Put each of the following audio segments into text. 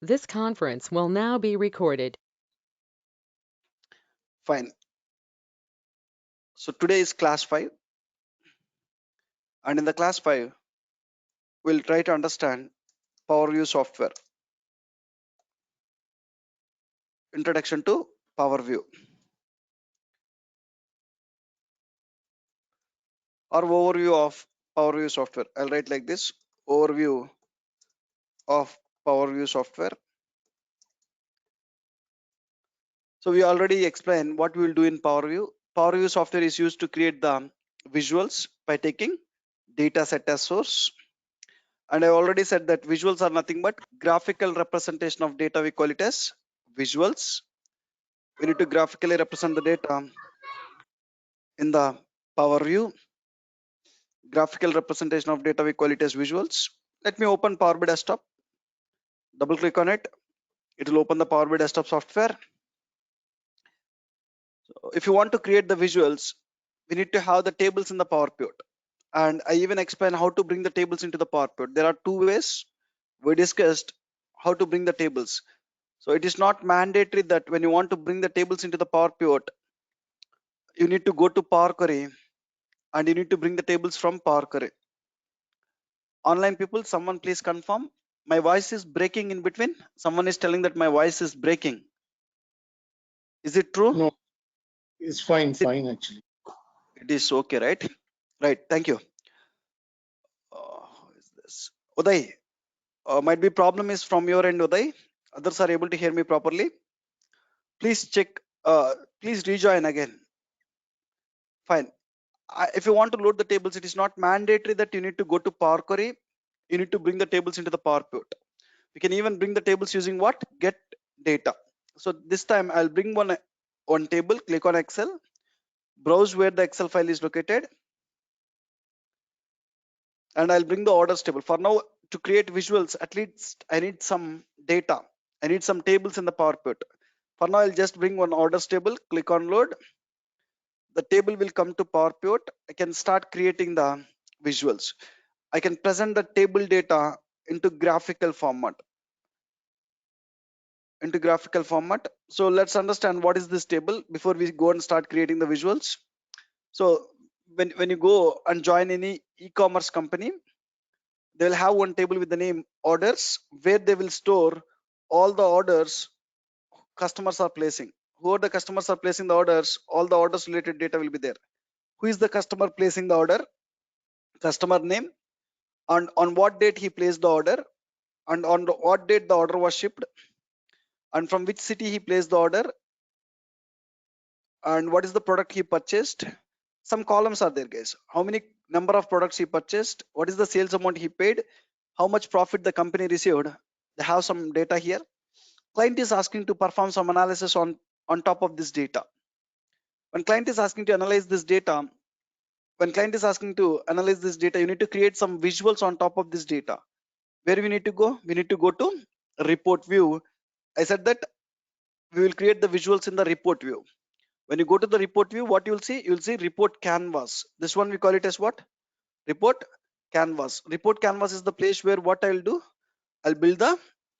This conference will now be recorded. Fine. So today is class 5, and in the class 5, we'll try to understand PowerView software. Introduction to PowerView or overview of PowerView software. I'll write like this: overview of PowerView software. So we already explained what we will do in PowerView. PowerView software is used to create the visuals by taking data set as source. And I already said that visuals are nothing but graphical representation of data. We call it as visuals. We need to graphically represent the data in the PowerView. Graphical representation of data, we call it as visuals. Let me open Power BI Desktop. Double click on it. It will open the Power BI Desktop software. So if you want to create the visuals, we need to have the tables in the PowerPoint. And I even explain how to bring the tables into the PowerPoint. There are two ways. We discussed how to bring the tables. So it is not mandatory that when you want to bring the tables into the PowerPoint, you need to go to Power Query and you need to bring the tables from Power Query. Online people, someone please confirm. My voice is breaking in between. Someone is telling that my voice is breaking. Is it true? No, it's fine actually. It is okay, right? Right. Thank you. Who is this? Uday. Might be problem is from your end, Uday. Others are able to hear me properly. Please check. Please rejoin again. Fine. If you want to load the tables, it is not mandatory that you need to go to Power Query. You need to bring the tables into the PowerPoint. We can even bring the tables using what? Get data. So this time I'll bring one table. Click on Excel. Browse where the Excel file is located. And I'll bring the orders table. For now, to create visuals, at least I need some data. I need some tables in the PowerPoint. For now, I'll just bring one orders table. Click on load. The table will come to PowerPoint. I can start creating the visuals. I can present the table data into graphical format. So let's understand what is this table before we go and start creating the visuals. So when you go and join any e-commerce company, they will have one table with the name orders, where they will store all the orders customers are placing. Who are the customers are placing the orders, all the orders related data will be there. Who is the customer placing the order? Customer name, and on what date he placed the order, and on what date the order was shipped, and from which city he placed the order, and what is the product he purchased. Some columns are there, guys. How many number of products he purchased, what is the sales amount he paid, how much profit the company received. They have some data here. Client is asking to perform some analysis on top of this data. When client is asking to analyze this data, you need to create some visuals on top of this data. Where we need to go? We need to go to report view. I said that we will create the visuals in the report view. When you go to the report view, what you'll see? You'll see report canvas. This one we call it as what? Report canvas. Report canvas is the place where what I'll do? I'll build the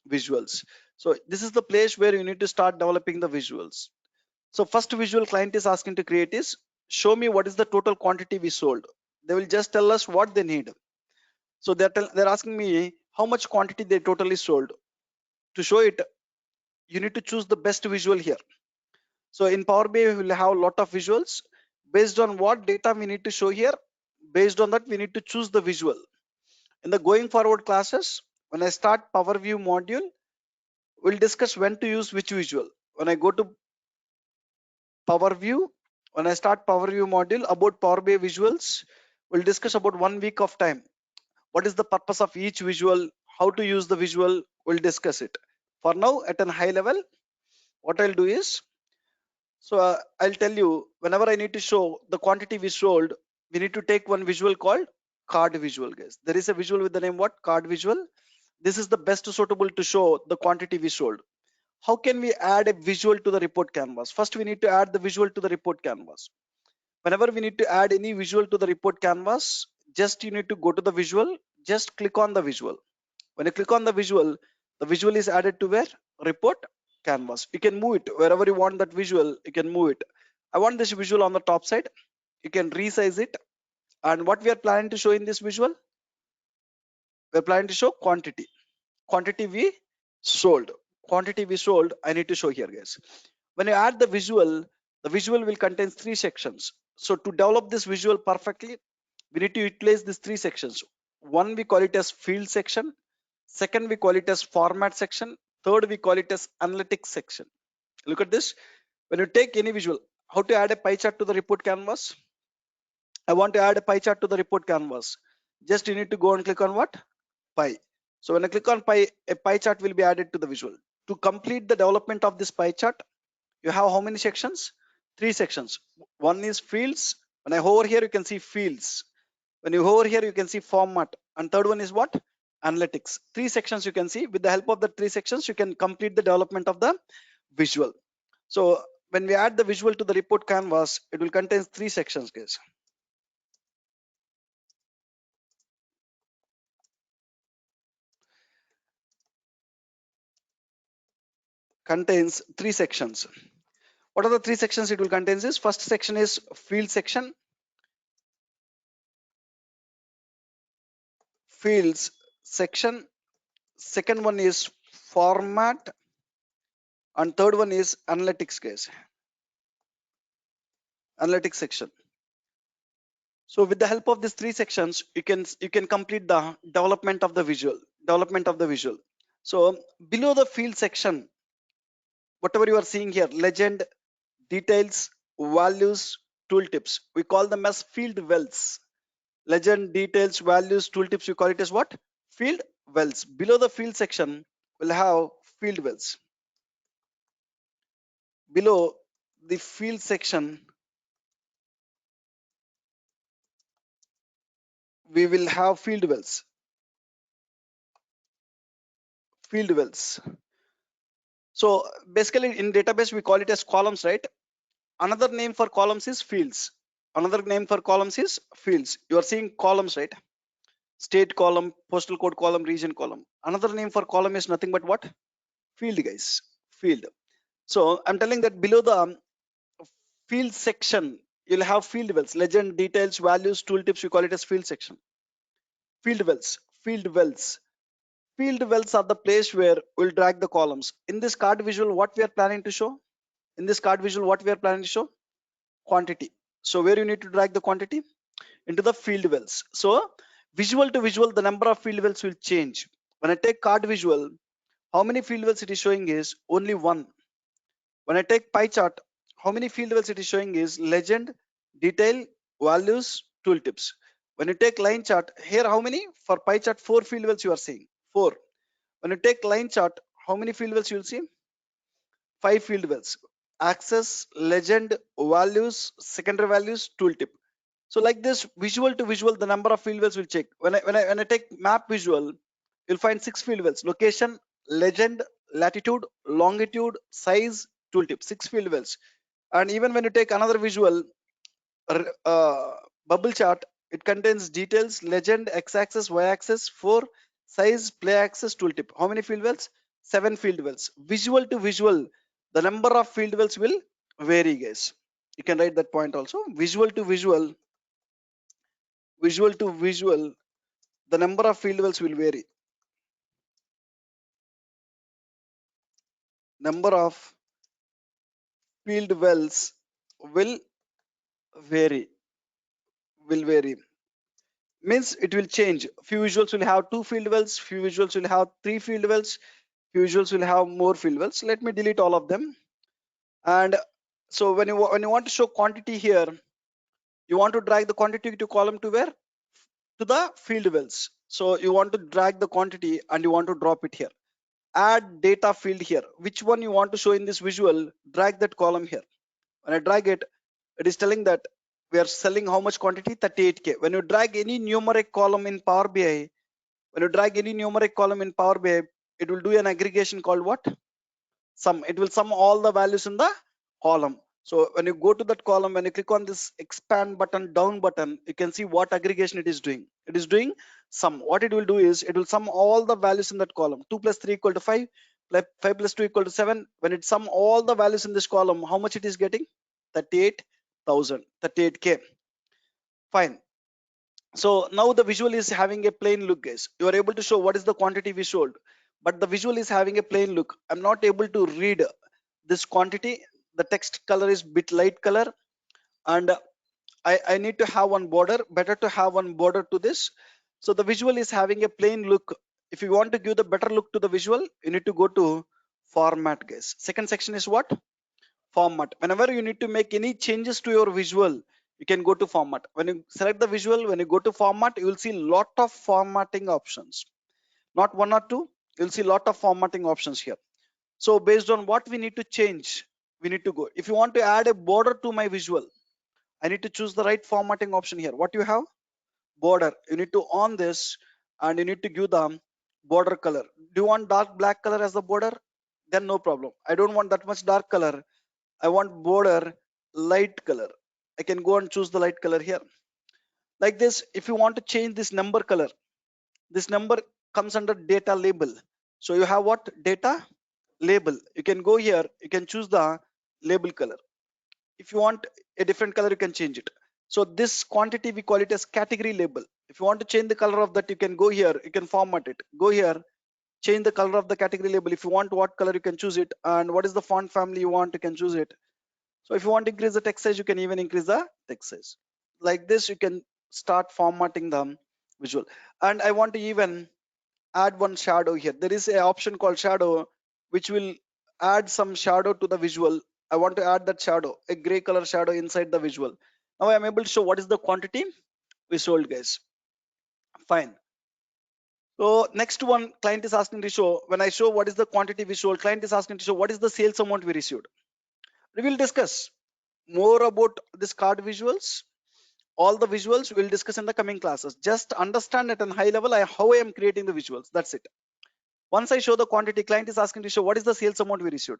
visuals. So this is the place where you need to start developing the visuals. So first visual client is asking to create is, show me what is the total quantity we sold. They will just tell us what they need. So they're asking me how much quantity they totally sold. To show it, you need to choose the best visual here. So in Power BI, we will have a lot of visuals. Based on what data we need to show here, based on that, we need to choose the visual. In the going forward classes, when I start Power View module, we'll discuss when to use which visual. When I go to Power View, when I start Power View module about Power BI visuals, we'll discuss about 1 week of time. What is the purpose of each visual, how to use the visual, we'll discuss it. For now, at a high level, what I'll do is, so I'll tell you, whenever I need to show the quantity we sold, we need to take one visual called card visual, guys. There is a visual with the name what? Card visual. This is the best suitable to show the quantity we sold. How can we add a visual to the report canvas? First, we need to add the visual to the report canvas. Whenever we need to add any visual to the report canvas, just you need to go to the visual, just click on the visual. When you click on the visual, The visual is added to where? Report canvas. You can move it wherever you want that visual. You can move it. I want this visual on the top side. You can resize it. And what we are planning to show in this visual? We're planning to show quantity. Quantity we sold. Quantity we sold. I need to show here, guys. When you add the visual will contain 3 sections. So to develop this visual perfectly, we need to utilize these 3 sections. One, we call it as field section. Second, we call it as format section. Third, we call it as analytics section. Look at this. When you take any visual, how to add a pie chart to the report canvas? I want to add a pie chart to the report canvas. Just you need to go and click on what? Pie. So when I click on pie, a pie chart will be added to the visual. To complete the development of this pie chart, you have how many sections? 3 sections. One is fields. When I hover here, you can see fields. When you hover here, you can see format. And third one is what? Analytics. 3 sections you can see. With the help of the 3 sections, you can complete the development of the visual. So when we add the visual to the report canvas, it will contain 3 sections, guys. Contains 3 sections. What are the 3 sections it will contain? Is first section is field section. Fields section. Second one is format. And third one is analytics, guys. Analytics section. So with the help of these 3 sections, you can complete the development of the visual. So below the field section, whatever you are seeing here, legend, details, values, tooltips, we call them as field wells. Legend, details, values, tooltips, we call it as what? Field wells. Below the field section, we'll have field wells. Below the field section, we will have field wells. Field wells. So basically in database, we call it as columns, right? Another name for columns is fields. Another name for columns is fields. You are seeing columns, right? State column, postal code column, region column. Another name for column is nothing but what? Field, guys. Field. So I'm telling that below the field section, you'll have field wells, legend, details, values, tooltips. We call it as field section. Field wells. Field wells. Field wells are the place where we'll drag the columns. In this card visual, what we are planning to show? In this card visual, what we are planning to show? Quantity. So where you need to drag the quantity? Into the field wells. So visual to visual, the number of field wells will change. When I take card visual, how many field wells it is showing is only 1. When I take pie chart, how many field wells it is showing is legend, detail, values, tooltips. When you take line chart, here how many? For pie chart, 4 field wells you are seeing. 4. When you take line chart, how many field wells you will see? 5 field wells. Access, legend, values, secondary values, tooltip. So like this, visual to visual, the number of field wells will check. When I take map visual, you'll find 6 field wells: location, legend, latitude, longitude, size, tooltip. 6 field wells. And even when you take another visual, bubble chart, it contains details, legend, x-axis, y-axis, 4, size, play axis, tooltip. How many field wells? 7 field wells. Visual to visual, the number of field wells will vary, guys. You can write that point also. Visual to visual, the number of field wells will vary. Number of field wells will vary. Means it will change. Few visuals will have 2 field wells, few visuals will have 3 field wells, few visuals will have more field wells. Let me delete all of them. And so when you want to show quantity here, you want to drag the quantity to column to where? To the field wells. So you want to drag the quantity and you want to drop it here. Add data field here. Which one you want to show in this visual? Drag that column here. When I drag it, it is telling that we are selling how much quantity? 38K. When you drag any numeric column in Power BI, it will do an aggregation called what? Sum. It will sum all the values in the column. So when you go to that column, when you click on this expand button, down button, you can see what aggregation it is doing. It is doing sum. What it will do is it will sum all the values in that column. 2 plus 3 equal to 5, 5 plus 2 equal to 7. When it sum all the values in this column, how much it is getting? 38,000, 38k. Fine. So now the visual is having a plain look, guys. You are able to show what is the quantity we sold, but the visual is having a plain look. I'm not able to read this quantity. The text color is bit light color, and I need to have one border. Better to have one border to this. So the visual is having a plain look. If you want to give the better look to the visual, you need to go to format, guys. Second section is what? Format. Whenever you need to make any changes to your visual, you can go to format. When you select the visual, when you go to format, you will see lot of formatting options. Not one or two, you'll see lot of formatting options here. So based on what we need to change, we need to go. If you want to add a border to my visual, I need to choose the right formatting option here. What you have? Border. You need to on this, and you need to give the border color. Do you want dark black color as the border? Then no problem. I don't want that much dark color. I want border light color. I can go and choose the light color here. Like this, if you want to change this number color, this number comes under data label. So you have what? Data label. You can go here, you can choose the label color. If you want a different color, you can change it. So this quantity, we call it as category label. If you want to change the color of that, you can go here, you can format it. Go here, change the color of the category label. If you want what color, you can choose it. And what is the font family you want, you can choose it. So if you want to increase the text size, you can even increase the text size. Like this, you can start formatting the visual. And I want to even add one shadow here. There is an option called shadow, which will add some shadow to the visual. I want to add that shadow, a gray color shadow inside the visual. Now I am able to show what is the quantity we sold, guys. Fine. So next one, client is asking to show, when I show what is the quantity we sold, client is asking to show what is the sales amount we received. We will discuss more about this card visuals. All the visuals we'll discuss in the coming classes. Just understand at a high level how I am creating the visuals. That's it. Once I show the quantity, client is asking to show what is the sales amount we received.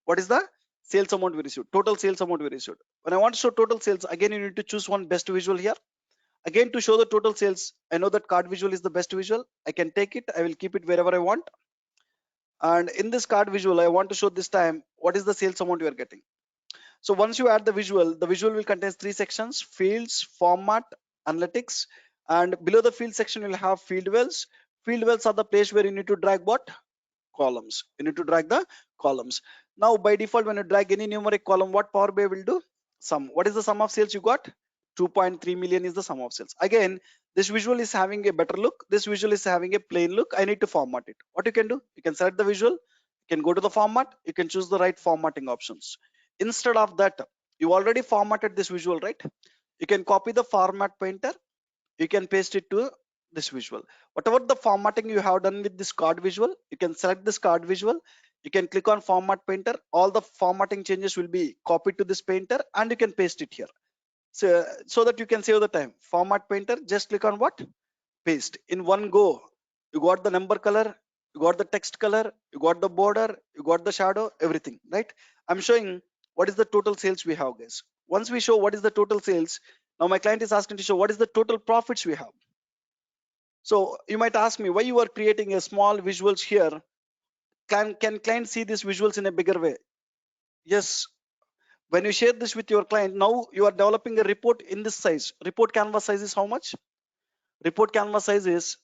What is the sales amount we received? Total sales amount we received. When I want to show total sales, again you need to choose one best visual here. Again, to show the total sales, I know that card visual is the best visual. I can take it. I will keep it wherever I want. And in this card visual, I want to show this time what is the sales amount you are getting. So once you add the visual will contain 3 sections: fields, format, analytics. And below the field section, you'll have field wells. Field wells are the place where you need to drag what? Columns. You need to drag the columns. Now by default, when you drag any numeric column, what Power BI will do? Sum. What is the sum of sales you got? 2.3 million is the sum of sales. Again, this visual is having a better look. This visual is having a plain look. I need to format it. What you can do? You can select the visual. You can go to the format. You can choose the right formatting options. Instead of that, you already formatted this visual, right? You can copy the format painter. You can paste it to this visual. Whatever the formatting you have done with this card visual, you can select this card visual. You can click on format painter. All the formatting changes will be copied to this painter, and you can paste it here. So that you can save the time. Format painter, just click on what? Paste. In one go, you got the number color, you got the text color, you got the border, you got the shadow, everything, right? I'm showing what is the total sales we have, guys. Once we show what is the total sales, now my client is asking to show what is the total profits we have. So you might ask me why you are creating a small visuals here. Can client see these visuals in a bigger way? Yes. When you share this with your client, now you are developing a report in this size. Report canvas size is how much? Report canvas size is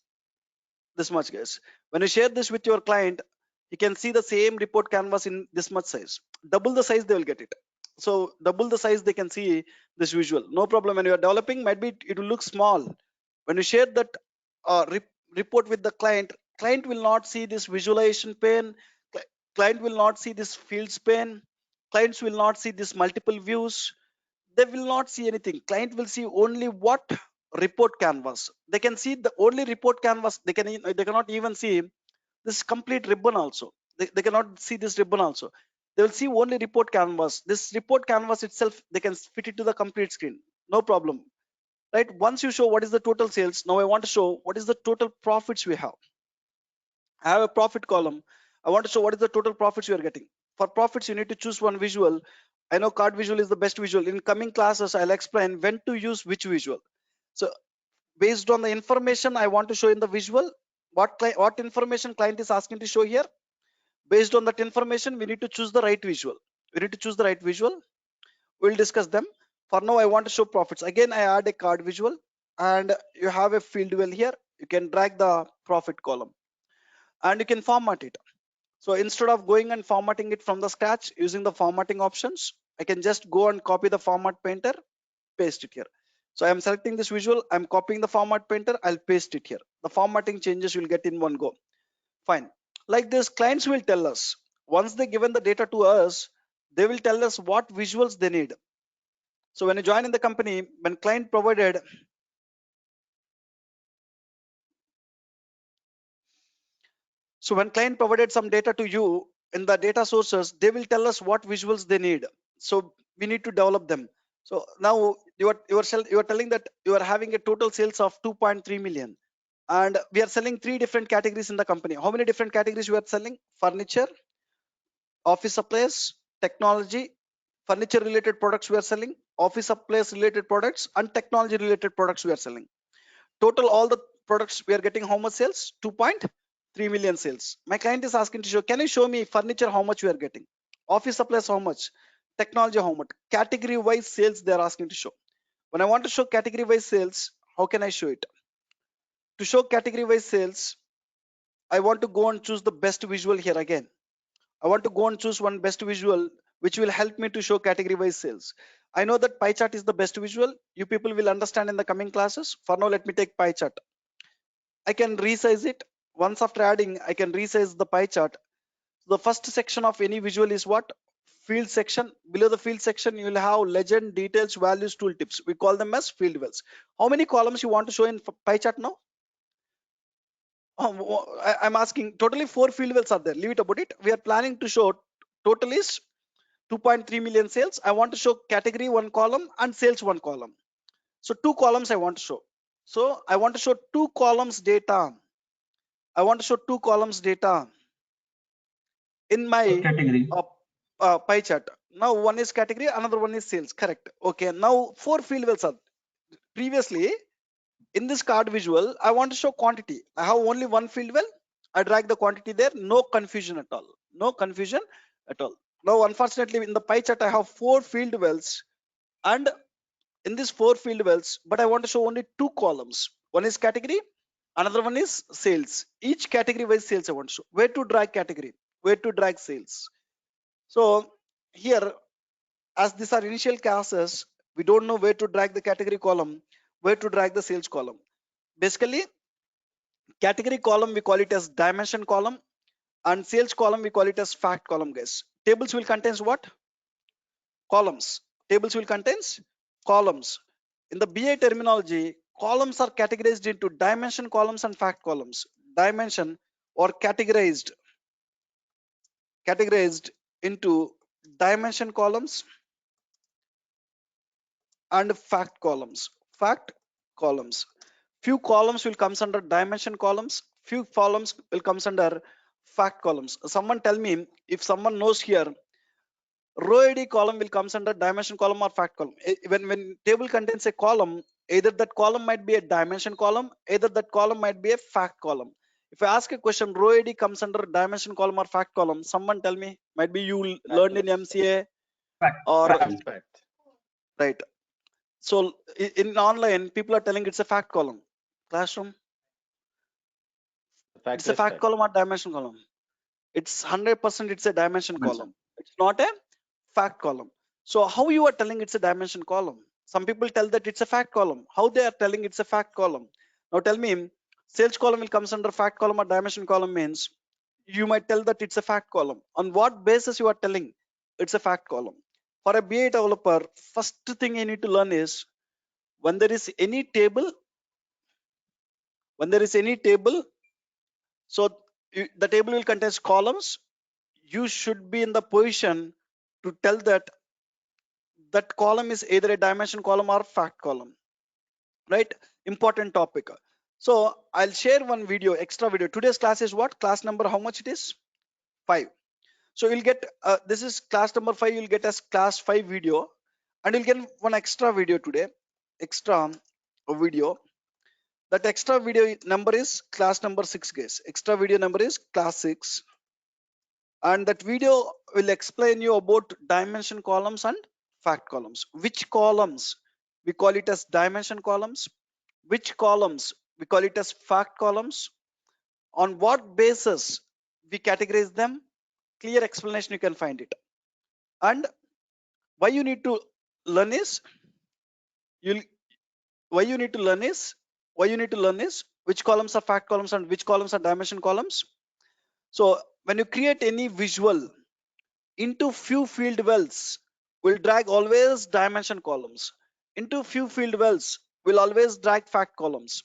this much, guys. When you share this with your client, you can see the same report canvas in this much size. Double the size, they will get it. So double the size, they can see this visual. No problem. When you are developing, might be it will look small. When you share that report with the client, client will not see this visualization pane. Client will not see this fields pane. Clients will not see this multiple views. They will not see anything. Client will see only what? Report canvas. They can see the only report canvas. They cannot even see this complete ribbon also. They cannot see this ribbon also. They will see only report canvas. This report canvas itself, they can fit it to the complete screen. No problem. Right? Once you show what is the total sales, now I want to show what is the total profits we have. I have a profit column. I want to show what is the total profits you are getting. For profits, you need to choose one visual. I know card visual is the best visual. In coming classes, I'll explain when to use which visual. So based on the information I want to show in the visual, what information client is asking to show here. Based on that information, we need to choose the right visual. We'll discuss them. For now, I want to show profits. Again, I add a card visual, and you have a field well here. You can drag the profit column and you can format it. So instead of going and formatting it from the scratch using the formatting options, I can just go and copy the format painter, paste it here. So I'm selecting this visual, I'm copying the format painter, I'll paste it here. The formatting changes you'll get in one go. Fine. Like this, clients will tell us, once they given the data to us, they will tell us what visuals they need. So when you join in the company, when client provided some data to you in the data sources, they will tell us what visuals they need. So we need to develop them. So now you are telling that you are having a total sales of 2.3 million, and we are selling 3 different categories in the company. How many different categories we are selling? Furniture, office supplies, technology. Furniture related products we are selling, office supplies related products, and technology related products we are selling. Total all the products we are getting how much sales? 2.3 million sales. My client is asking to show, can you show me furniture how much we are getting, office supplies how much, technology how much, category wise sales they are asking to show. When I want to show category wise sales, how can I show it? To show category wise sales, I want to go and choose the best visual here. Again, I want to go and choose one best visual which will help me to show category wise sales. I know that pie chart is the best visual. You people will understand in the coming classes. For now, let me take pie chart. I can resize it. Once after adding, I can resize the pie chart. The first section of any visual is what? Field section. Below the field section, you will have legend, details, values, tooltips. We call them as field wells. How many columns you want to show in pie chart now? I'm asking, totally 4 field wells are there. Leave it about it. We are planning to show total is 2.3 million sales. I want to show category 1 column and sales 1 column. So 2 columns I want to show. So I want to show 2 columns data. I want to show 2 columns data in my category. pie chart. Now one is category, another one is sales. Correct. Okay. Now 4 field wells are previously in this card visual. I want to show quantity. I have only one field well. I drag the quantity there. No confusion at all. No confusion at all. Now, unfortunately, in the pie chart, I have 4 field wells, and in these 4 field wells, but I want to show only 2 columns. One is category, another one is sales. Each category wise sales I want to show. Where to drag category? Where to drag sales? So here, as these are initial classes, we don't know where to drag the category column, where to drag the sales column. Basically, category column we call it as dimension column, and sales column we call it as fact column, guys. Tables will contains what? Columns. Tables will contains columns. In the BI terminology, columns are categorized into dimension columns and fact columns. Dimension or categorized into dimension columns and fact columns. Fact columns. Few columns will comes under dimension columns. Few columns will comes under fact columns. Someone tell me if someone knows here. Row ID column will comes under dimension column or fact column. When table contains a column, either that column might be a dimension column, either that column might be a fact column. If I ask a question, row ID comes under dimension column or fact column, someone tell me. Might be you learned in MCA or Fact. right. So in online, people are telling it's a fact column. Classroom, it's a fact column or dimension column. It's 100% it's a dimension column. It's not a fact column. So how you are telling it's a dimension column? Some people tell that it's a fact column. How they are telling it's a fact column? Now tell me, sales column will comes under fact column or dimension column means you might tell that it's a fact column. On what basis you are telling it's a fact column? For a BA developer, first thing you need to learn is when there is any table, so the table will contain columns. You should be in the position to tell that that column is either a dimension column or fact column, right? Important topic. So I'll share one video, extra video. Today's class is what? Class number, how much it is? 5. So you'll get, this is class number 5. You'll get as class 5 video, and you'll get one extra video today, extra video. That extra video number is class number 6, guys. Extra video number is class 6. And that video will explain you about dimension columns and fact columns. Which columns we call it as dimension columns, which columns we call it as fact columns, on what basis we categorize them. Clear explanation, you can find it. And why you need to learn is why you need to learn is which columns are fact columns and which columns are dimension columns. So when you create any visual into few field wells, we'll drag always dimension columns. Into few field wells, we'll always drag fact columns.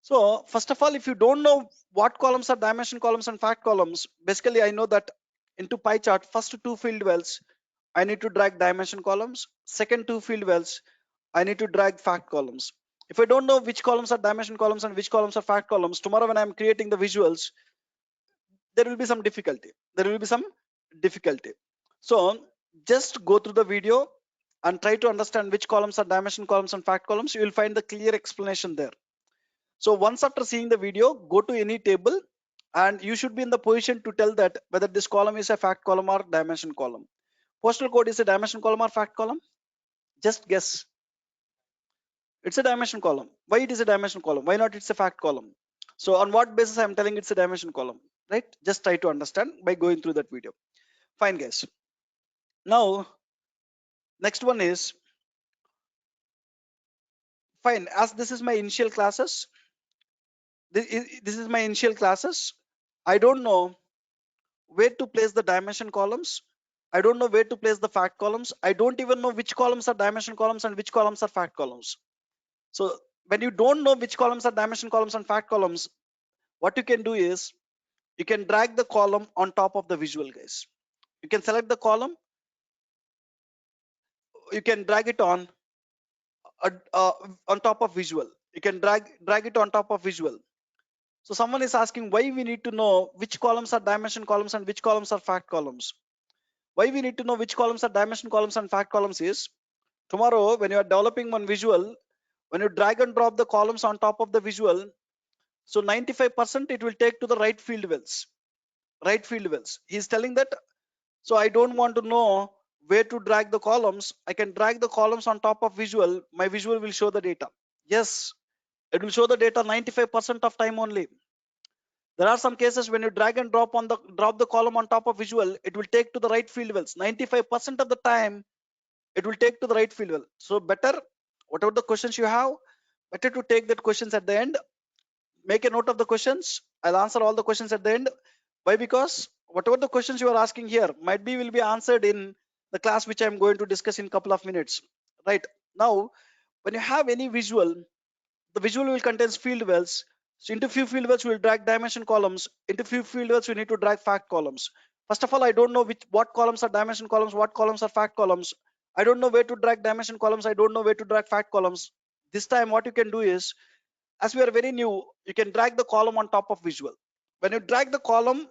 So first of all, if you don't know what columns are dimension columns and fact columns, basically I know that into pie chart, first two field wells, I need to drag dimension columns. Second two field wells, I need to drag fact columns. If I don't know which columns are dimension columns and which columns are fact columns, tomorrow when I'm creating the visuals, there will be some difficulty. So just go through the video and try to understand which columns are dimension columns and fact columns. You will find the clear explanation there. So once after seeing the video, go to any table and you should be in the position to tell that whether this column is a fact column or dimension column. Postal code is a dimension column or fact column? Just guess. It's a dimension column. Why it is a dimension column? Why not it's a fact column? So on what basis I'm telling it's a dimension column, right? Just try to understand by going through that video. Fine, guys. Now, next one is, fine, as this is my initial classes, this is my initial classes. I don't know where to place the dimension columns. I don't know where to place the fact columns. I don't even know which columns are dimension columns and which columns are fact columns. So when you don't know which columns are dimension columns and fact columns, what you can do is you can drag the column on top of the visual, guys. You can select the column, you can drag it on top of visual. You can drag it on top of visual. So someone is asking why we need to know which columns are dimension columns and which columns are fact columns. Why we need to know which columns are dimension columns and fact columns is, tomorrow when you are developing one visual, when you drag and drop the columns on top of the visual, so 95% it will take to the right field wells. He's telling that, so I don't want to know where to drag the columns. I can drag the columns on top of visual. My visual will show the data. Yes, it will show the data 95% of time only. There are some cases when you drag and drop the column on top of visual, it will take to the right field wells. 95% of the time, it will take to the right field well. So better, whatever the questions you have, better to take that questions at the end. Make a note of the questions. I'll answer all the questions at the end. Why? Because whatever the questions you are asking here will be answered in the class which I'm going to discuss in a couple of minutes. Right now, when you have any visual, the visual will contain field wells. So into few field wells, we'll drag dimension columns. Into few field wells, we need to drag fact columns. First of all, I don't know what columns are dimension columns, what columns are fact columns. I don't know where to drag dimension columns. I don't know where to drag fact columns. This time, what you can do is, as we are very new, you can drag the column on top of visual. When you drag the column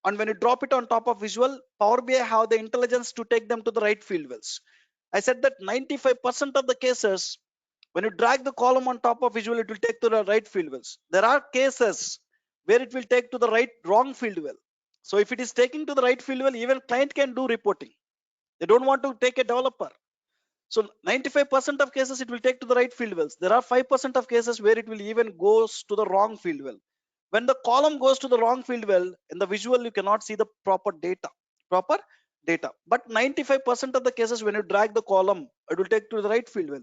and when you drop it on top of visual, Power BI have the intelligence to take them to the right field wells. I said that 95% of the cases, when you drag the column on top of visual, it will take to the right field wells. There are cases where it will take to the wrong field well. So if it is taking to the right field well, even client can do reporting. They don't want to take a developer. So 95% of cases it will take to the right field wells. There are 5% of cases where it will even goes to the wrong field well. When the column goes to the wrong field well, in the visual you cannot see the proper data. But 95% of the cases when you drag the column, it will take to the right field well.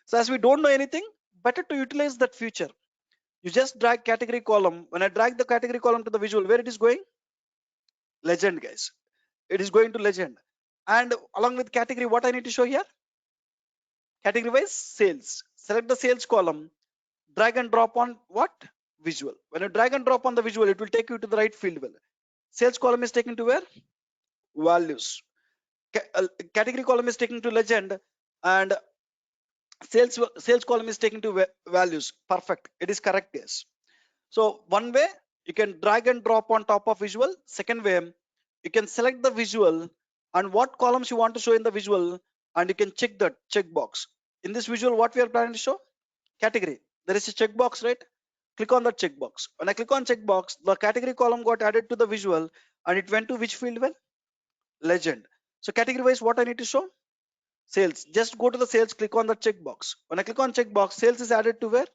So as we don't know anything, better to utilize that feature. You just drag category column. When I drag the category column to the visual, where it is going? Legend, guys. It is going to legend. And along with category, what I need to show here? Category wise sales. Select the sales column, drag and drop on what? Visual. When you drag and drop on the visual, it will take you to the right field well. Sales column is taken to where? Values. Category column is taken to legend, and sales column is taken to values. Perfect. It is correct, yes. So one way you can drag and drop on top of visual. Second way, you can select the visual and what columns you want to show in the visual, and you can check that checkbox. In this visual, what we are planning to show? Category. There is a checkbox, right? Click on that checkbox. When I click on checkbox, the category column got added to the visual and it went to which field? Well, legend. So category wise, what I need to show? Sales. Just go to the sales, click on the checkbox. When I click on checkbox, sales is added to where?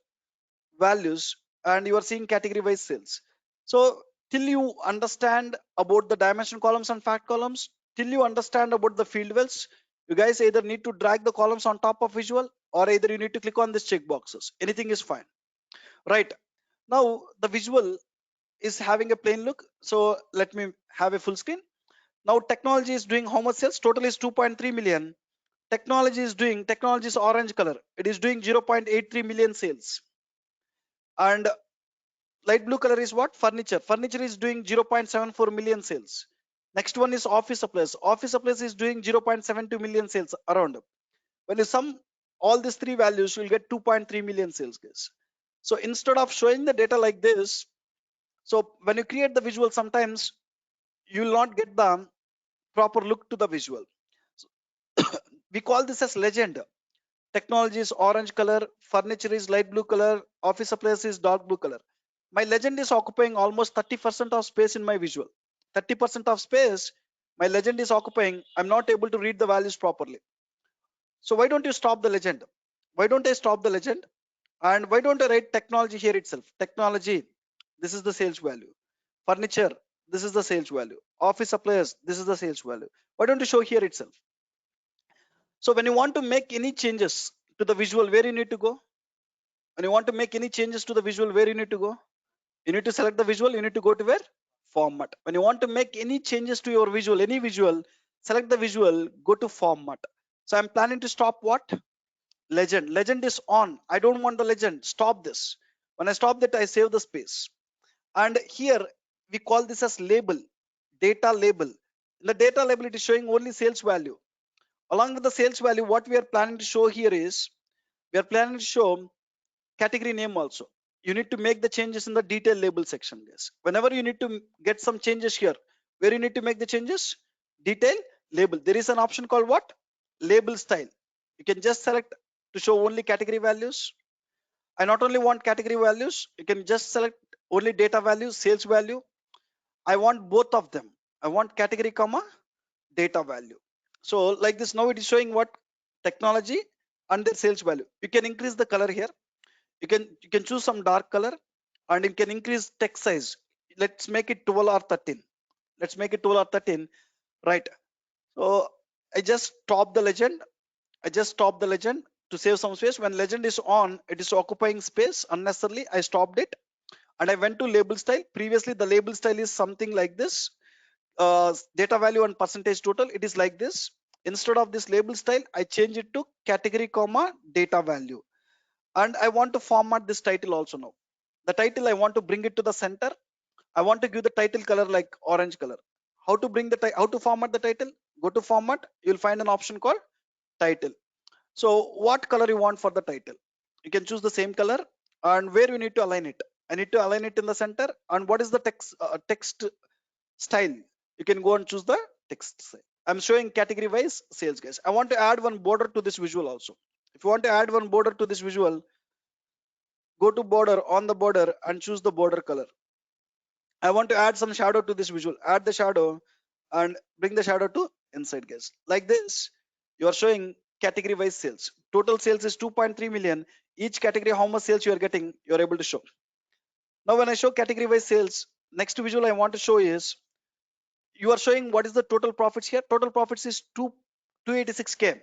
Values, and you are seeing category wise sales. So till you understand about the dimension columns and fact columns, till you understand about the field wells, you guys either need to drag the columns on top of visual or either you need to click on this check boxes. Anything is fine. Right. Now the visual is having a plain look. So let me have a full screen. Now technology is doing how much sales? Total is 2.3 million. Technology is orange color. It is doing 0.83 million sales. And light blue color is what? Furniture. Furniture is doing 0.74 million sales. Next one is office supplies. Office supplies is doing 0.72 million sales around. When you sum all these three values, you'll get 2.3 million sales, guys. So instead of showing the data like this, so when you create the visual, sometimes you will not get the proper look to the visual. So we call this as legend. Technology is orange color, furniture is light blue color, office supplies is dark blue color. My legend is occupying almost 30% of space in my visual. 30% of space, my legend is occupying. I'm not able to read the values properly. So why don't you stop the legend? Why don't I stop the legend? And why don't I write technology here itself? Technology, this is the sales value. Furniture, this is the sales value. Office supplies, this is the sales value. Why don't you show here itself? So when you want to make any changes to the visual, where you need to go? When you want to make any changes to the visual, where you need to go? You need to select the visual, you need to go to where? Format. When you want to make any changes to your visual, any visual, select the visual, go to format. So I'm planning to stop what? Legend. Legend is on. I don't want the legend. Stop this. When I stop that, I save the space. And here we call this as label, data label. In the data label, it is showing only sales value. Along with the sales value, what we are planning to show here is, we are planning to show category name also. You need to make the changes in the detail label section, guys. Whenever you need to get some changes here, where you need to make the changes? Detail label. There is an option called what? Label style. You can just select to show only category values. I not only want category values, you can just select only data values, sales value. I want both of them. I want category comma data value. So like this, now it is showing what? Technology and their sales value. You can increase the color here. You can choose some dark color and you can increase text size. Let's make it 12 or 13. Let's make it 12 or 13. Right. So I just stop the legend. I just stop the legend to save some space. When legend is on, it is occupying space unnecessarily. I stopped it and I went to label style. Previously, the label style is something like this. Data value and percentage total. It is like this. Instead of this label style, I change it to category comma data value. And I want to format this title also now. The title, I want to bring it to the center. I want to give the title color like orange color. How to bring the how to format the title? Go to format. You'll find an option called title. So what color you want for the title? You can choose the same color. And where you need to align it? I need to align it in the center. And what is the text style? You can go and choose the text style. I'm showing category wise sales, guys. I want to add one border to this visual also. If you want to add one border to this visual, go to border, on the border and choose the border color. I want to add some shadow to this visual. Add the shadow and bring the shadow to inside, guys. Like this, you are showing category wise sales. Total sales is 2.3 million. Each category, how much sales you are getting, you are able to show. Now when I show category wise sales, next visual I want to show is, you are showing what is the total profits here. Total profits is 286k.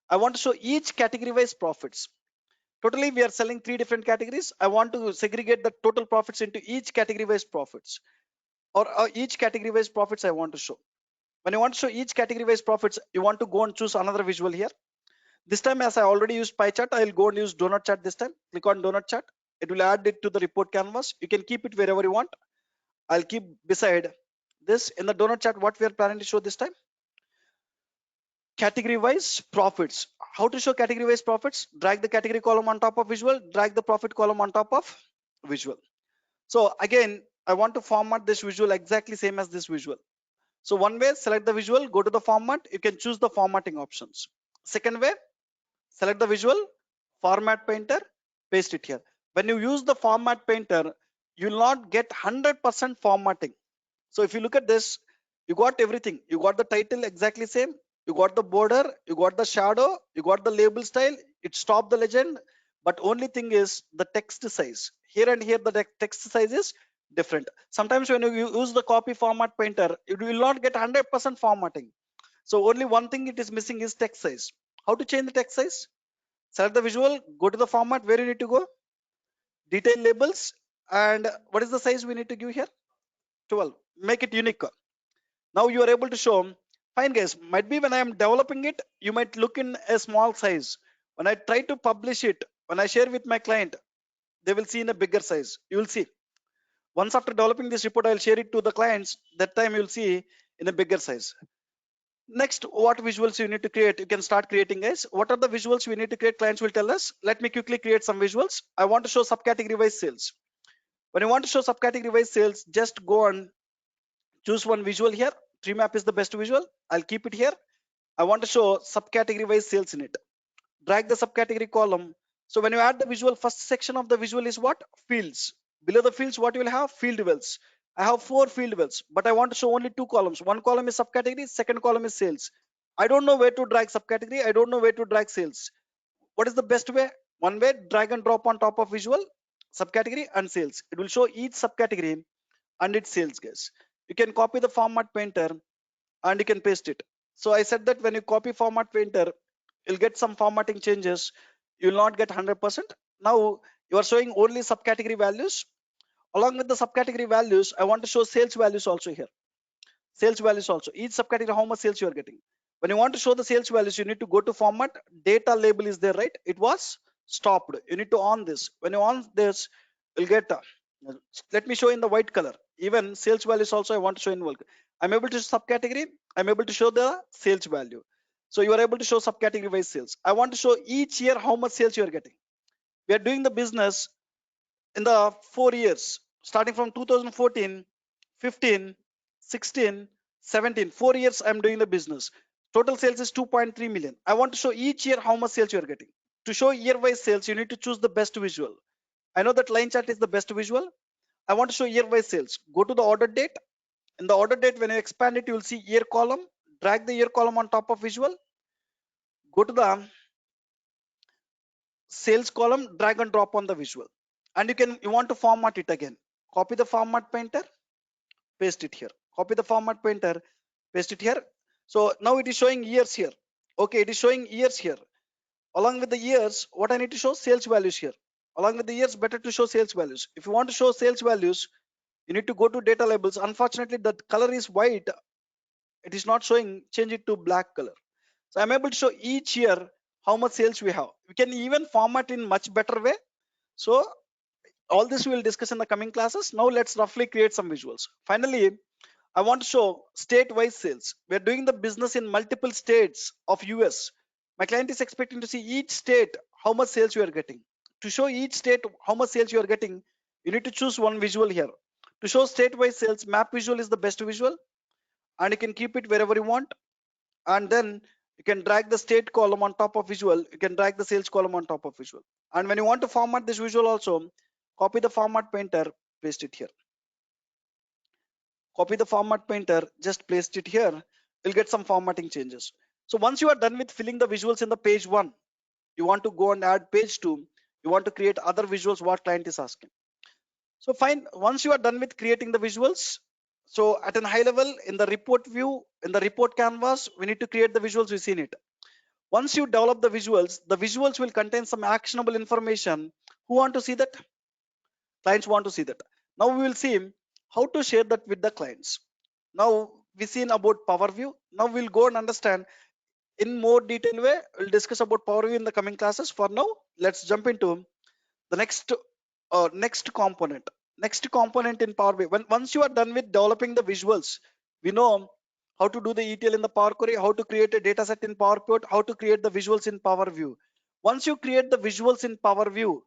I want to show each category wise profits. Totally, we are selling 3 different categories. I want to segregate the total profits into each category wise profits, or each category wise profits I want to show. When you want to show each category wise profits, you want to go and choose another visual here. This time, as I already used pie chart, I'll go and use donut chart this time. Click on donut chart. It will add it to the report canvas. You can keep it wherever you want. I'll keep beside this. In the donut chart, what we are planning to show this time? Category wise profits. How to show category wise profits? Drag the category column on top of visual, drag the profit column on top of visual. So again, I want to format this visual exactly same as this visual. So one way, select the visual, go to the format. You can choose the formatting options. Second way, select the visual, format painter, paste it here. when you use the format painter, you will not get 100% formatting. So if you look at this, you got everything. You got the title exactly same. You got the border, you got the shadow, you got the label style. It stopped the legend, but only thing is the text size. Here and here the text size is different. Sometimes when you use the copy format painter, it will not get 100% formatting. So only one thing it is missing is text size. How to change the text size? Select the visual, go to the format where you need to go, detail labels, and what is the size we need to give here? 12. Make it unique. Now you are able to show. Fine guys, might be when I am developing it, you might look in a small size. When I try to publish it, when I share with my client, they will see in a bigger size. You will see. Once after developing this report, I'll share it to the clients. That time you'll see in a bigger size. Next, what visuals you need to create? You can start creating, guys. What are the visuals we need to create? Clients will tell us. Let me quickly create some visuals. I want to show subcategory wise sales. When you want to show subcategory wise sales, just go and choose one visual here. Tree map is the best visual. I'll keep it here. I want to show subcategory wise sales in it. Drag the subcategory column. So when you add the visual, first section of the visual is what? Fields. Below the fields, what you will have? Field wells. I have 4 field wells, but I want to show only 2 columns. One column is subcategory, second column is sales. I don't know where to drag subcategory. I don't know where to drag sales. What is the best way? One way, drag and drop on top of visual, subcategory and sales. It will show each subcategory and its sales, guys. You can copy the format painter and you can paste it. So I said that when you copy format painter, you'll get some formatting changes. You'll not get 100%. Now you are showing only subcategory values. Along with the subcategory values, I want to show sales values also here. Sales values also. Each subcategory, how much sales you are getting. When you want to show the sales values, you need to go to format. Data label is there, right? It was stopped. You need to on this. When you on this, you'll get. Let me show in the white color. Even sales values also I want to show in white. I'm able to subcategory. I'm able to show the sales value. So you are able to show subcategory wise sales. I want to show each year how much sales you are getting. We are doing the business in the 4 years, starting from 2014, 15, 16, 17. 4 years I'm doing the business. Total sales is 2.3 million. I want to show each year how much sales you are getting. To show year wise sales, you need to choose the best visual. I know that line chart is the best visual. I want to show year wise sales. Go to the order date. In the order date, when you expand it, you will see year column. Drag the year column on top of visual. Go to the sales column, drag and drop on the visual. And you want to format it again. Copy the format painter, paste it here. Copy the format painter, paste it here. So now it is showing years here. Okay, it is showing years here. Along with the years, what I need to show? Sales values here. Along with the years, better to show sales values. If you want to show sales values, you need to go to data labels. Unfortunately, the color is white. It is not showing. Change it to black color. So I'm able to show each year how much sales we have. We can even format in much better way. So all this we will discuss in the coming classes. Now let's roughly create some visuals. Finally, I want to show state-wise sales. We're doing the business in multiple states of US. My client is expecting to see each state how much sales you are getting. To show each state how much sales you are getting, you need to choose one visual here. To show state-wise sales, map visual is the best visual, and you can keep it wherever you want. And then you can drag the state column on top of visual. You can drag the sales column on top of visual. And when you want to format this visual also, copy the format painter, paste it here. Copy the format painter, just paste it here. You'll get some formatting changes. So once you are done with filling the visuals in the page 1, you want to go and add page 2. You want to create other visuals what client is asking. So fine, once you are done with creating the visuals, so at a high level in the report view, in the report canvas, we need to create the visuals we've seen it. Once you develop the visuals will contain some actionable information. Who want to see that? Clients want to see that. Now we will see how to share that with the clients. Now we've seen about Power View. Now we'll go and understand in more detailed way. We'll discuss about Power View in the coming classes. For now, let's jump into the next component. Next component in Power View. Once you are done with developing the visuals, we know how to do the ETL in the Power Query, how to create a data set in PowerPoint, how to create the visuals in Power View. Once you create the visuals in Power View,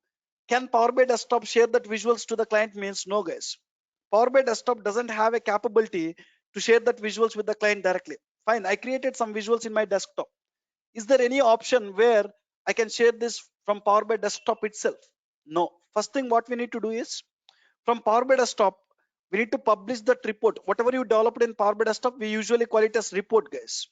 can Power BI Desktop share that visuals to the client? Means no, guys. Power BI Desktop doesn't have a capability to share that visuals with the client directly. Fine, I created some visuals in my desktop. Is there any option where I can share this from Power BI Desktop itself? No. First thing what we need to do is from Power BI Desktop, we need to publish that report. Whatever you developed in Power BI Desktop, we usually call it as report, guys.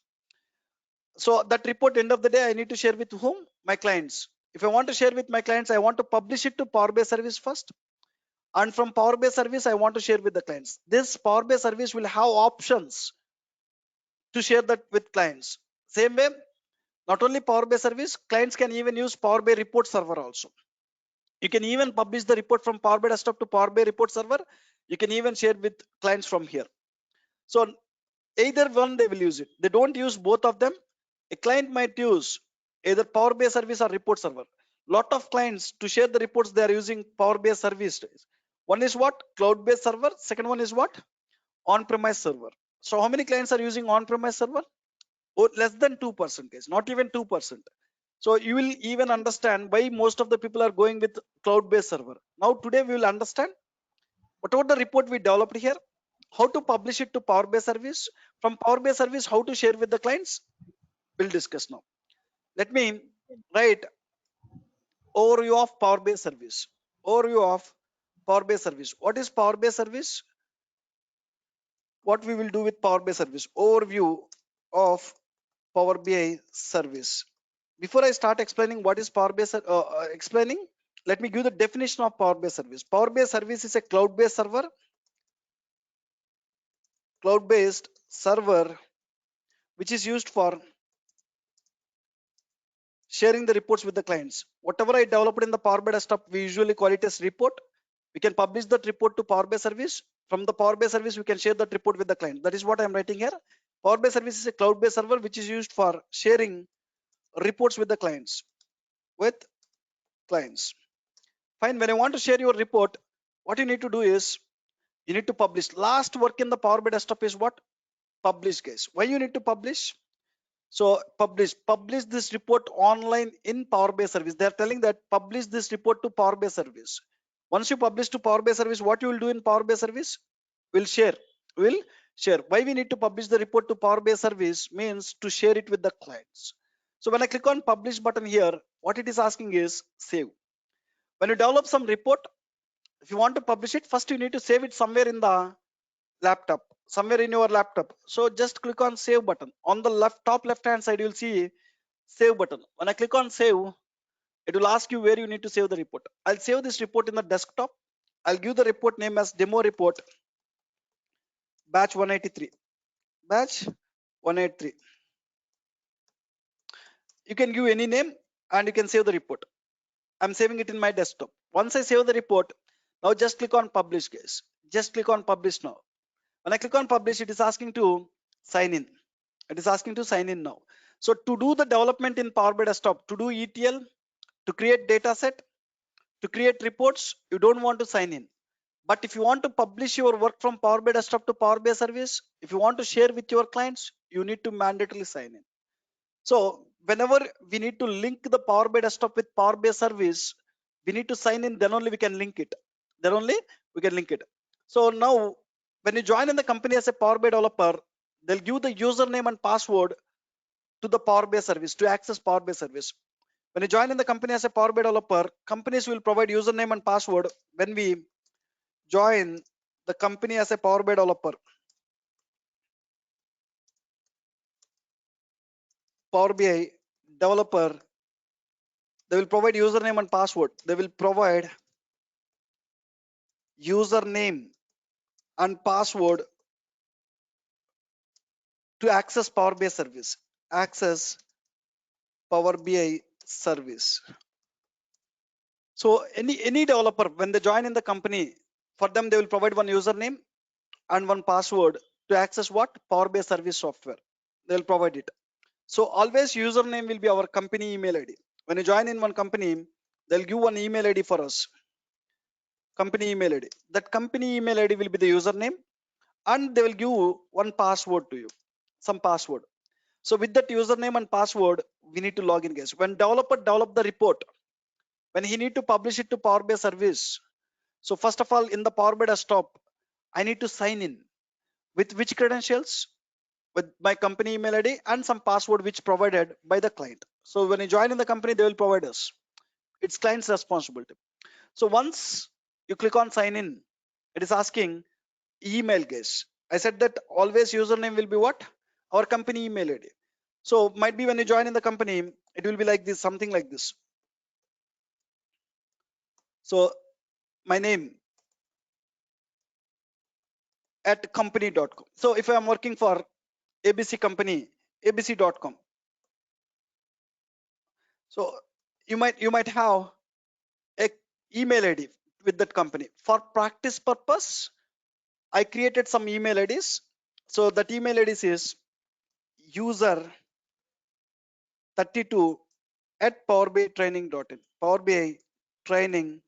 So that report, end of the day, I need to share with whom? My clients. If I want to share with my clients, I want to publish it to Power BI service first. And from Power BI service, I want to share with the clients. This Power BI service will have options to share that with clients. Same way, not only Power BI service, clients can even use Power BI report server also. You can even publish the report from Power BI Desktop to Power BI report server. You can even share with clients from here. So either one they will use it. They don't use both of them. A client might use either Power BI service or report server. Lot of clients to share the reports they are using Power BI service. One is what? Cloud-based server. Second one is what? On-premise server. So how many clients are using on-premise server? Oh, less than 2%, guys. Not even 2%. So you will even understand why most of the people are going with cloud-based server. Now today we will understand whatever the report we developed here, how to publish it to Power BI service. From Power BI service, how to share with the clients. We'll discuss now. Let me write overview of Power BI service. Overview of Power BI service. What is Power BI service? What we will do with Power BI service? Overview of Power BI service. Before I start explaining what is Power BI explaining, let me give the definition of Power BI service. Power BI service is a cloud-based server. Cloud-based server which is used for sharing the reports with the clients. Whatever I developed in the Power BI Desktop, we usually call it as report. We can publish that report to Power BI service. From the Power BI service, we can share that report with the client. That is what I'm writing here. Power BI service is a cloud-based server which is used for sharing reports with the clients. Fine. When I want to share your report, what you need to do is you need to publish. Last work in the Power BI Desktop is what? Publish, guys. Why you need to publish? So publish this report online in Power BI service. They are telling that publish this report to Power BI service. Once you publish to Power BI service, what you will do in Power BI service? We'll share. Why we need to publish the report to Power BI service means to share it with the clients. So when I click on publish button here, what it is asking is save. When you develop some report, if you want to publish it, first you need to save it somewhere in the laptop, somewhere in your laptop. So just click on save button. On the top left hand side, you'll see save button. When I click on save, it will ask you where you need to save the report. I'll save this report in the desktop. I'll give the report name as demo report batch 183. Batch 183. You can give any name and you can save the report. I'm saving it in my desktop. Once I save the report, now just click on publish, guys. Just click on publish now. When I click on publish, it is asking to sign in. It is asking to sign in now. So to do the development in Power BI Desktop, to do ETL, to create data set, to create reports, you don't want to sign in. But if you want to publish your work from Power BI Desktop to Power BI service, if you want to share with your clients, you need to mandatorily sign in. So whenever we need to link the Power BI Desktop with Power BI service, we need to sign in, then only we can link it. So now when you join in the company as a Power BI developer, they'll give the username and password to the Power BI service to access Power BI service. When you join in the company as a Power BI developer, companies will provide username and password. When we join the company as a Power BI developer, Power BI developer, they will provide username and password. They will provide username and password to access Power BI service. Access Power BI service. So any developer, when they join in the company, for them they will provide one username and one password to access what? Power BI service software. They will provide it. So always username will be our company email ID. When you join in one company, they'll give one email ID for us. Company email ID. That company email ID will be the username, and they will give one password to you, some password. So with that username and password, we need to log in, guys. When developer develop the report, when he need to publish it to Power BI service, so first of all, in the Power BI Desktop, I need to sign in with which credentials? With my company email ID and some password which provided by the client. So when you join in the company, they will provide us. It's client's responsibility. So once you click on sign in, it is asking email, guys. I said that always username will be what? Our company email ID. So might be when you join in the company, it will be like this, something like this. So my name at company.com. So if I am working for ABC company, abc.com. So you might have a email ID with that company. For practice purpose, I created some email IDs. So that email IDs is user32 at powerbitraining.in. powerbitraining.in.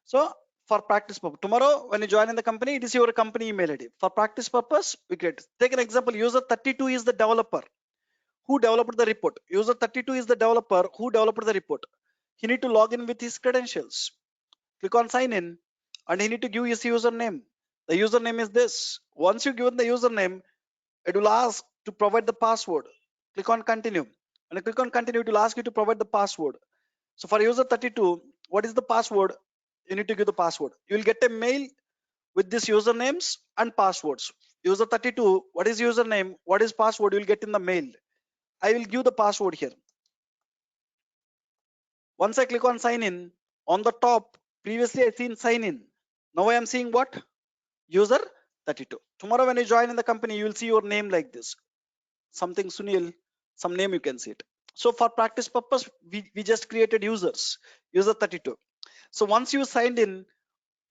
So for practice purpose, tomorrow when you join in the company, it is your company email ID. For practice purpose, we create. Take an example. User32 is the developer who developed the report. User32 is the developer who developed the report. He need to log in with his credentials. Click on sign in, and he need to give his username. The username is this. Once you give the username, it will ask to provide the password. Click on continue. When you click on continue, it will ask you to provide the password. So for user32, what is the password? You need to give the password. You will get a mail with these usernames and passwords. User32, what is username? What is password? You will get in the mail. I will give the password here. Once I click on sign in, on the top, previously I seen sign in. Now I am seeing what? User32. Tomorrow when you join in the company, you will see your name like this. Something Sunil, some name you can see it. So for practice purpose, we just created users, user32. So once you signed in,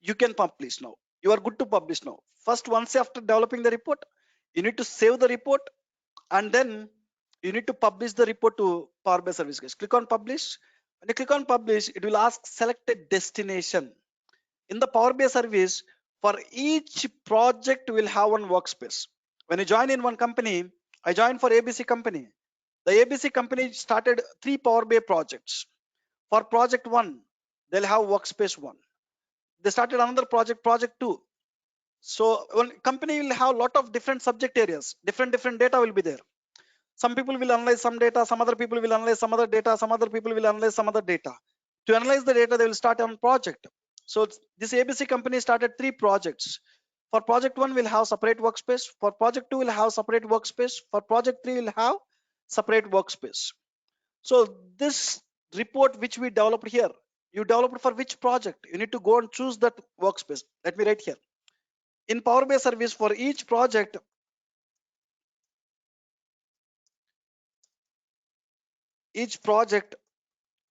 you can publish now. You are good to publish now. First, once after developing the report, you need to save the report, and then you need to publish the report to Power BI Service. Guys, click on publish. When you click on publish, it will ask select a destination. In the Power BI Service, for each project will have one workspace. When you join in one company, I joined for ABC company. The ABC company started 3 Power BI projects. For project 1, they'll have workspace 1. They started another project, project 2. So one company will have a lot of different subject areas, different data will be there. Some people will analyze some data, some other people will analyze some other data, some other people will analyze some other data. To analyze the data, they will start on project. So this ABC company started 3 projects. For project 1, we'll have separate workspace. For project 2, we'll have separate workspace. For project 3, we'll have separate workspace. So this report which we developed here, you developed for which project? You need to go and choose that workspace. Let me write here. In Power BI Service, for each project,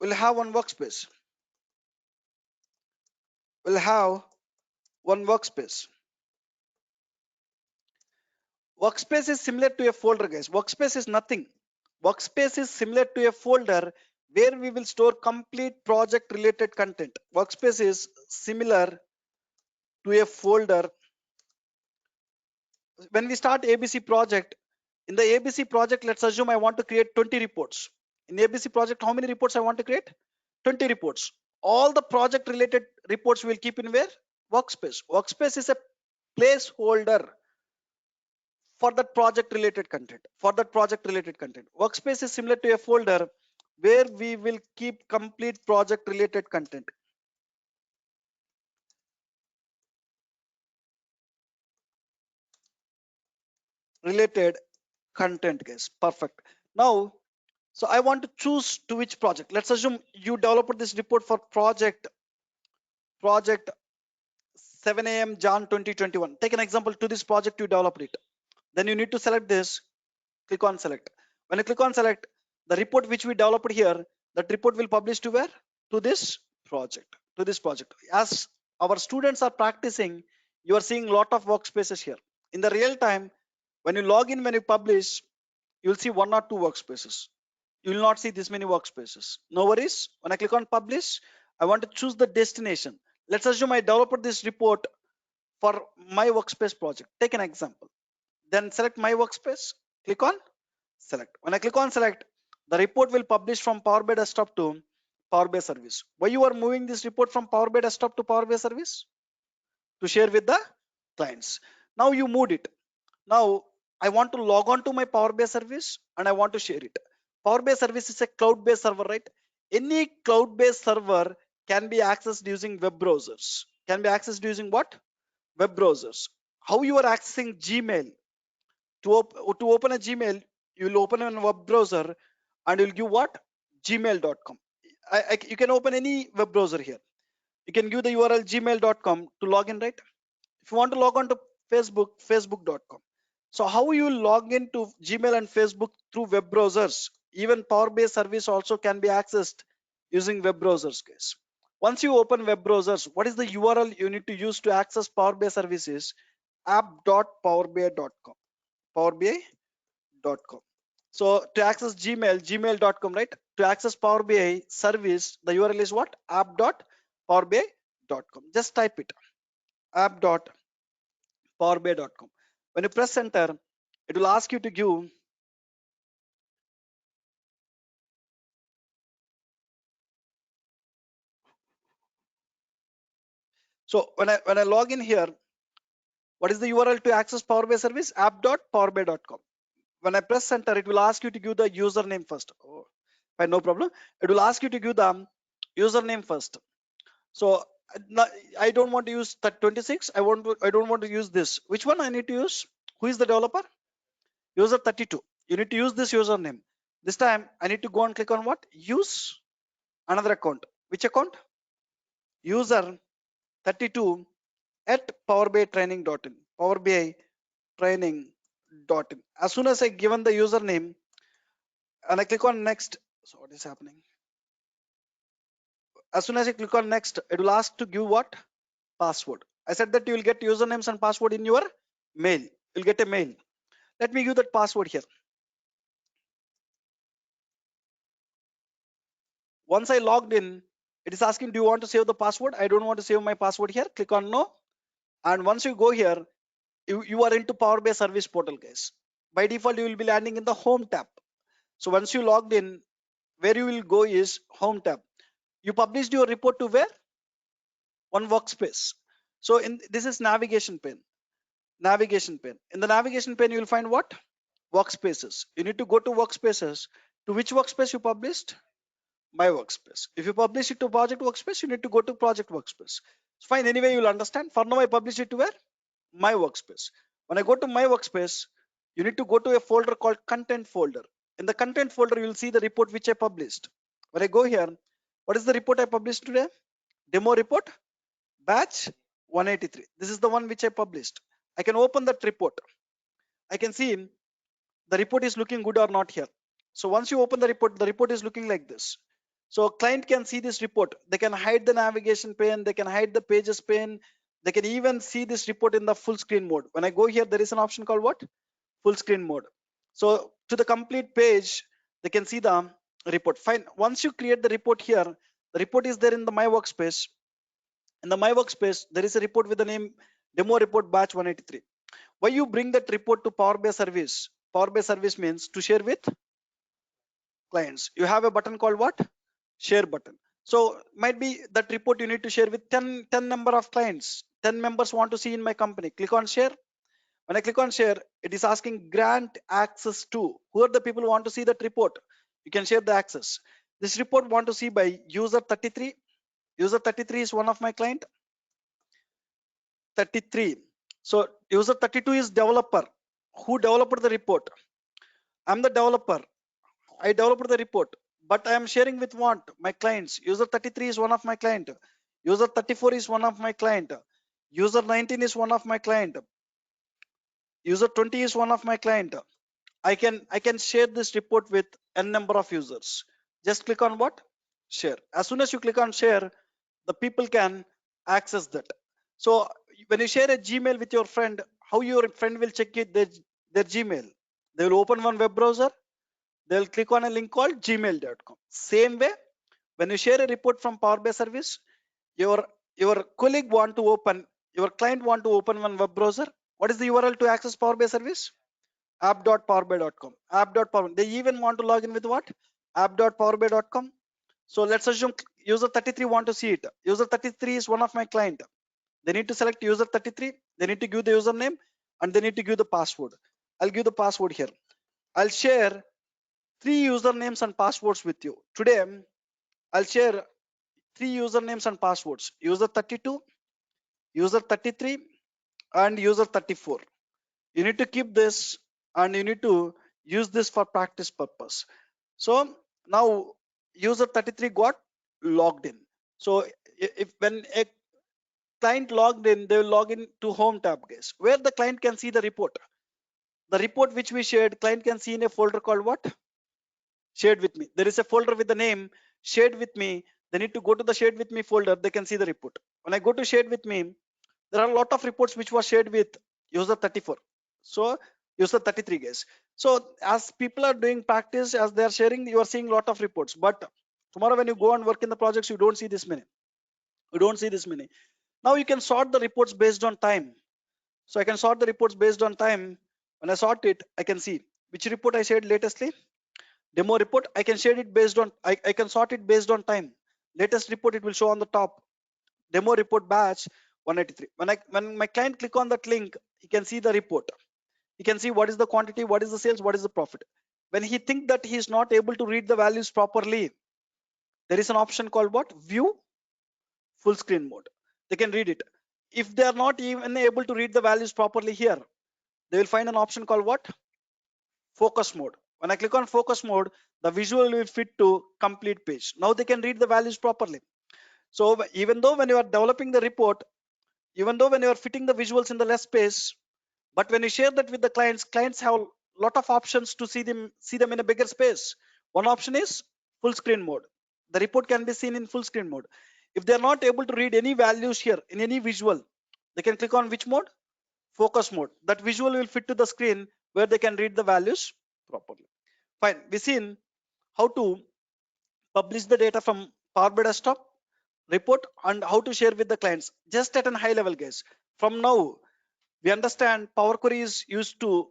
will have one workspace. Will have one workspace. Workspace is similar to a folder, guys. Workspace is nothing. Workspace is similar to a folder where we will store complete project related content. Workspace is similar to a folder. When we start ABC project, in the ABC project, let's assume I want to create 20 reports. In ABC project, how many reports I want to create? 20 reports. All the project related reports will keep in where? Workspace. Workspace is a placeholder for that project related content. Workspace is similar to a folder where we will keep complete project related content. Guys. Perfect. Now, so I want to choose to which project. Let's assume you developed this report for project 7 a.m. Jan 2021. Take an example to this project, you developed it. Then you need to select this, click on select. When you click on select, the report which we developed here, that report will publish to where? To this project. As our students are practicing, you are seeing lot of workspaces here. In the real time, when you log in, when you publish, you'll see 1 or 2 workspaces. You will not see this many workspaces. No worries. When I click on publish, I want to choose the destination. Let's assume I developed this report for my workspace project. Take an example. Then select my workspace. Click on select. When I click on select, the report will publish from Power BI Desktop to Power BI Service. Why you are moving this report from Power BI Desktop to Power BI Service? To share with the clients. Now you moved it. Now I want to log on to my Power BI Service and I want to share it. Power BI Service is a cloud-based server, right? Any cloud-based server can be accessed using web browsers. Can be accessed using what? Web browsers. How you are accessing Gmail? To open a Gmail, you'll open a web browser and you'll give what? Gmail.com. You can open any web browser here. You can give the URL gmail.com to log in, right? If you want to log on to Facebook, facebook.com. So how you log into Gmail and Facebook through web browsers? Even Power BI service also can be accessed using web browsers, guys. Once you open web browsers, what is the URL you need to use to access Power BI services? app.powerbi.com. powerbi.com. So to access Gmail, gmail.com, right? To access Power BI service, the URL is what? app.powerbi.com. Just type it, app.powerbi.com. When you press enter, it will ask you to give so when I log in here, what is the URL to access Power BI service? app.powerbi.com. When I press enter, it will ask you to give the username first. Oh, fine, no problem. It will ask you to give the username first. So I don't want to use that 26. I don't want to use this. Which one I need to use? Who is the developer? User 32. You need to use this username. This time I need to go and click on what? Use another account. Which account? User 32 at powerbitraining.in. powerbitraining.in. As soon as I given the username and I click on next, so what is happening? As soon as I click on next, it will ask to give what? Password. I said that you will get usernames and password in your mail. You'll get a mail. Let me give that password here. Once I logged in, it is asking, do you want to save the password? I don't want to save my password here. Click on no. And once you go here, you are into Power BI service portal, guys. By default, you will be landing in the home tab. So once you logged in, where you will go is home tab. You published your report to where? One workspace. So this is navigation pane. Navigation pane. In the navigation pane, you will find what? Workspaces. You need to go to workspaces. To which workspace you published? My workspace. If you publish it to project workspace, you need to go to project workspace. Fine. Anyway, you will understand. For now, I publish it to where? My workspace. When I go to my workspace, you need to go to a folder called content folder. In the content folder, you will see the report which I published. When I go here, what is the report I published today? Demo report, batch 183. This is the one which I published. I can open that report. I can see the report is looking good or not here. So once you open the report is looking like this. So client can see this report. They can hide the navigation pane. They can hide the pages pane. They can even see this report in the full screen mode. When I go here, there is an option called what? Full screen mode. So to the complete page, they can see the report. Fine. Once you create the report here, the report is there in the my workspace. In the my workspace, there is a report with the name demo report batch 183. Why you bring that report to Power BI service? Power BI service means to share with clients. You have a button called what? Share button. So might be that report you need to share with 10 number of clients. 10 members want to see in my company. Click on share. When I click on share, it is asking grant access to. Who are the people who want to see that report? You can share the access. This report want to see by user 33. User 33 is one of my client. 33. So user 32 is developer. Who developed the report? I'm the developer. I developed the report, but I am sharing with what? My clients. User 33 is one of my client. User 34 is one of my client. User 19 is one of my client. User 20 is one of my client. I can share this report with n number of users. Just click on what? Share. As soon as you click on share, the people can access that. So when you share a Gmail with your friend, how your friend will check it their Gmail? They will open one web browser. They'll click on a link called gmail.com. Same way, when you share a report from Power BI service, your colleague want to open, your client want to open one web browser. What is the URL to access Power BI service? app.powerbi.com. app.power. They even want to log in with what? app.powerbi.com. So let's assume user 33 want to see it. User 33 is one of my client. They need to select user 33. They need to give the username and they need to give the password. I'll give the password here. I'll share 3 usernames and passwords with you. Today, I'll share three usernames and passwords: user 32, user 33, and user 34. You need to keep this and you need to use this for practice purpose. So now user 33 got logged in. So if when a client logged in, they will log in to home tab, guys, where the client can see the report. The report which we shared, client can see in a folder called what? Shared with me. There is a folder with the name shared with me. They need to go to the shared with me folder. They can see the report. When I go to shared with me, there are a lot of reports which was shared with user 34. So user 33, guys. So as people are doing practice, as they are sharing, you are seeing a lot of reports. But tomorrow when you go and work in the projects, you don't see this many. You don't see this many. Now you can sort the reports based on time. So I can sort the reports based on time. When I sort it, I can see which report I shared latestly. Demo report, I can shade it based on, I can sort it based on time. Latest report, it will show on the top. Demo report batch 183. When my client click on that link, he can see the report. He can see what is the quantity, what is the sales, what is the profit. When he think that he is not able to read the values properly, there is an option called what? View full screen mode. They can read it. If they are not even able to read the values properly here, they will find an option called what? Focus mode. When I click on focus mode, the visual will fit to complete page. Now they can read the values properly. So even though when you are developing the report, even though when you are fitting the visuals in the less space, but when you share that with the clients, clients have a lot of options to see them in a bigger space. One option is full screen mode. The report can be seen in full screen mode. If they are not able to read any values here in any visual, they can click on which mode? Focus mode. That visual will fit to the screen where they can read the values properly. Fine. We've seen how to publish the data from Power BI Desktop report and how to share with the clients. Just at a high level, guys. From now, we understand Power Query is used to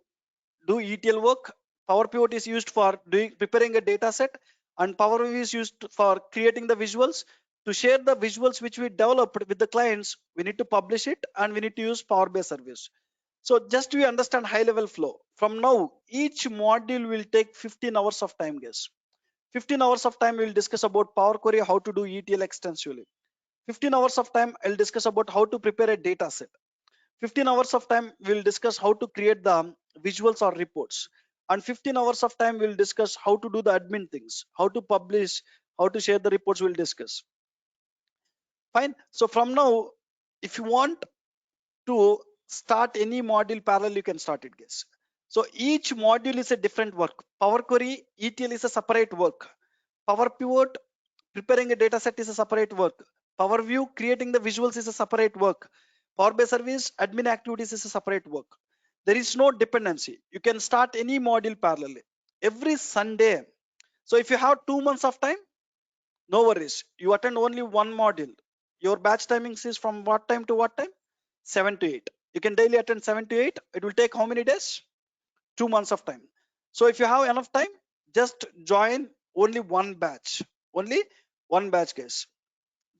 do ETL work. Power Pivot is used for preparing a data set, and Power View is used for creating the visuals. To share the visuals which we developed with the clients, we need to publish it and we need to use Power BI service. So just we understand high level flow. From now, each module will take 15 hours of time, guys. 15 hours of time we'll discuss about Power Query, how to do ETL extensively. 15 hours of time I'll discuss about how to prepare a data set. 15 hours of time we'll discuss how to create the visuals or reports. And 15 hours of time we'll discuss how to do the admin things, how to publish, how to share the reports we'll discuss. Fine. So from now, if you want to start any module parallel, you can start it, guys. So each module is a different work. Power Query, ETL is a separate work. Power Pivot, preparing a data set is a separate work. Power View, creating the visuals is a separate work. Power BI Service, admin activities is a separate work. There is no dependency. You can start any module parallelly. Every Sunday. So if you have 2 months of time, no worries. You attend only one module. Your batch timings is from what time to what time? 7 to 8. You can daily attend 7 to 8. It will take how many days? 2 months of time. So if you have enough time, just join only one batch. Only one batch, guys.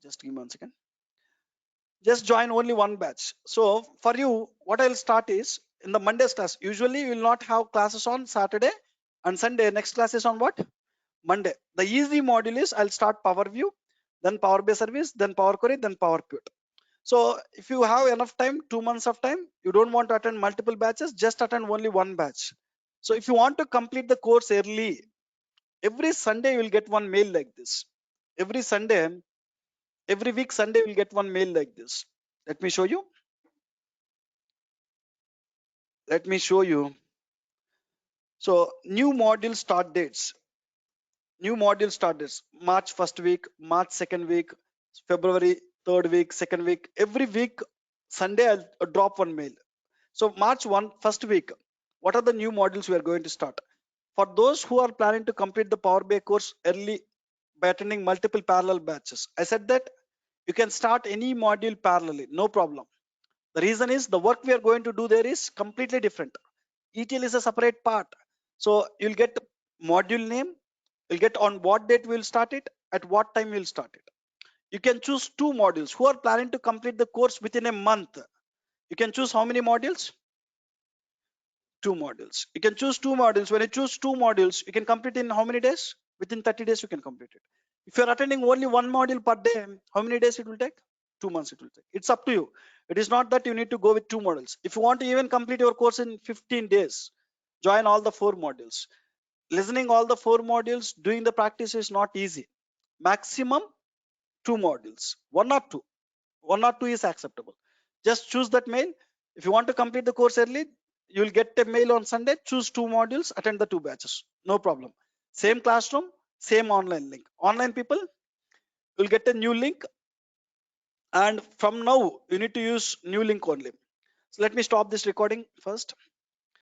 Just give me 1 second. Just join only one batch. So for you, what I'll start is in the Monday's class. Usually you will not have classes on Saturday and Sunday. Next class is on what? Monday. The easy module is I'll start Power View, then Power BI Service, then Power Query, then Power Pivot. So if you have enough time, 2 months of time, you don't want to attend multiple batches, just attend only one batch. So if you want to complete the course early, every Sunday you will get one mail like this. Every Sunday, every week Sunday you will get one mail like this. Let me show you. Let me show you. So new module start dates. New module start dates. March 1st week, March 2nd week, February 3rd week, 2nd week. Every week Sunday I'll drop one mail. So March 1st week, what are the new modules we are going to start? For those who are planning to complete the Power BI course early by attending multiple parallel batches, I said that you can start any module parallelly, no problem. The reason is the work we are going to do there is completely different. ETL is a separate part. So you'll get module name, you'll get on what date we'll start it, at what time we'll start it. You can choose 2 modules. Who are planning to complete the course within a month? You can choose how many modules? 2 modules. You can choose 2 modules. When you choose 2 modules, you can complete in how many days? Within 30 days, you can complete it. If you're attending only one module per day, how many days it will take? 2 months it will take. It's up to you. It is not that you need to go with 2 modules. If you want to even complete your course in 15 days, join all the 4 modules. Listening all the 4 modules, doing the practice is not easy. Maximum 2 modules, 1 or 2 is acceptable. Just choose that mail. If you want to complete the course early, you will get a mail on Sunday. Choose 2 modules, attend the 2 batches, no problem. Same classroom, same online link. Online people will get a new link, and from now you need to use new link only. So let me stop this recording first.